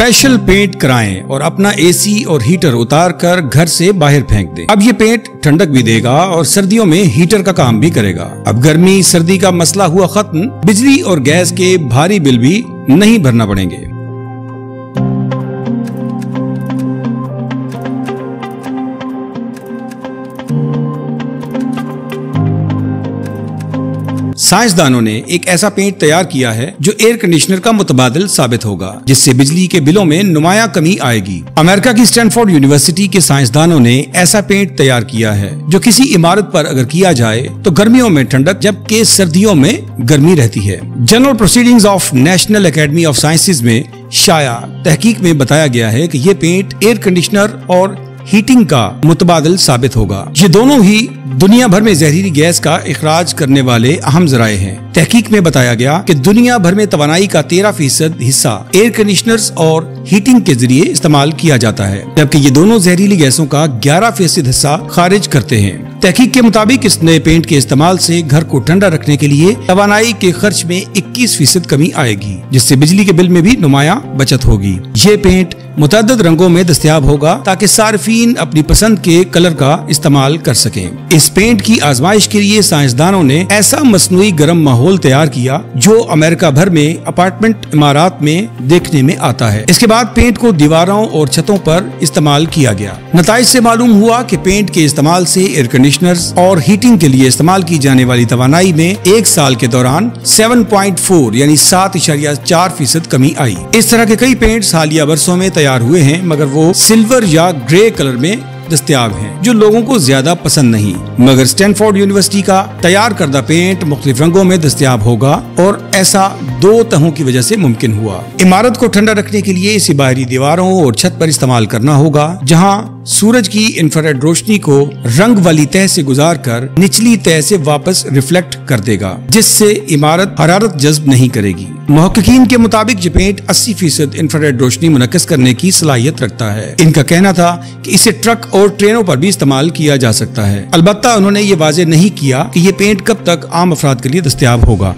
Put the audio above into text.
Special paint कराएं और अपना एसी और हीटर उतार कर घर से बाहर फेंक दें। अब ये पेंट ठंडक भी देगा और सर्दियों में हीटर का काम भी करेगा। अब गर्मी सर्दी का मसला हुआ खत्म, बिजली और गैस के भारी बिल भी नहीं भरना पड़ेंगे। साइंसदानों ने एक ऐसा पेंट तैयार किया है जो एयर कंडीशनर का मुतबादिल साबित होगा, जिससे बिजली के बिलों में नुमाया कमी आएगी। अमेरिका की स्टैनफोर्ड यूनिवर्सिटी के साइंसदानों ने ऐसा पेंट तैयार किया है जो किसी इमारत पर अगर किया जाए तो गर्मियों में ठंडक जबकि सर्दियों में गर्मी रहती है। General proceedings of national academy of sciences में शाया तहकीक में बताया गया है कि ये पेंट एयर कंडीशनर और हीटिंग का मुतबादिल साबित होगा। ये दोनों ही दुनिया भर में जहरीली गैस का इखराज करने वाले अहम जराए हैं। तहकीक में बताया गया कि दुनिया भर में तवानाई का 13% हिस्सा एयर कंडीशनर्स और हीटिंग के जरिए इस्तेमाल किया जाता है, जबकि ये दोनों जहरीली गैसों का 11% हिस्सा खारिज करते हैं। तहकीक के मुताबिक इस नए पेंट के इस्तेमाल से घर को ठंडा रखने के लिए तवानाई के खर्च में 21% कमी आएगी, जिससे बिजली के बिल में भी नुमाया बचत होगी। ये पेंट मुतअद्दिद रंगों में दस्तयाब होगा ताकि सार्फिन अपनी पसंद के कलर का इस्तेमाल कर सकें। इस पेंट की आजमाइश के लिए साइंसदानों ने ऐसा मसनूई गर्म माहौल तैयार किया जो अमेरिका भर में अपार्टमेंट इमारत में देखने में आता है। इसके बाद पेंट को दीवारों और छतों पर इस्तेमाल किया गया। नताइज से मालूम हुआ कि पेंट के इस्तेमाल से एयर कंडीशनर्स और हीटिंग के लिए इस्तेमाल की जाने वाली तवानाई में एक साल के दौरान 7.4 यानी 7.4% कमी आई। इस तरह के कई पेंट्स हालिया वर्षों में तैयार हुए हैं, मगर वो सिल्वर या ग्रे कलर में दस्तयाब हैं, जो लोगों को ज्यादा पसंद नहीं। मगर स्टैनफोर्ड यूनिवर्सिटी का तैयार करदा पेंट मुख्तलिफ रंगों में दस्तयाब होगा और ऐसा 2 तहों की वजह से मुमकिन हुआ। इमारत को ठंडा रखने के लिए इसे बाहरी दीवारों और छत पर इस्तेमाल करना होगा, जहां सूरज की इंफ्रारेड रोशनी को रंग वाली तह से गुजार कर निचली तह से वापस रिफ्लेक्ट कर देगा, जिससे इमारत हरारत जज्ब नहीं करेगी। मुहक्किकीन के मुताबिक ये पेंट 80% इंफ्रारेड रोशनी मुनक्किस करने की सलाहियत रखता है। इनका कहना था कि इसे ट्रक और ट्रेनों पर भी इस्तेमाल किया जा सकता है। अलबत्ता उन्होंने ये वाज़ेह नहीं किया कि ये पेंट कब तक आम अफराद के लिए दस्तयाब होगा।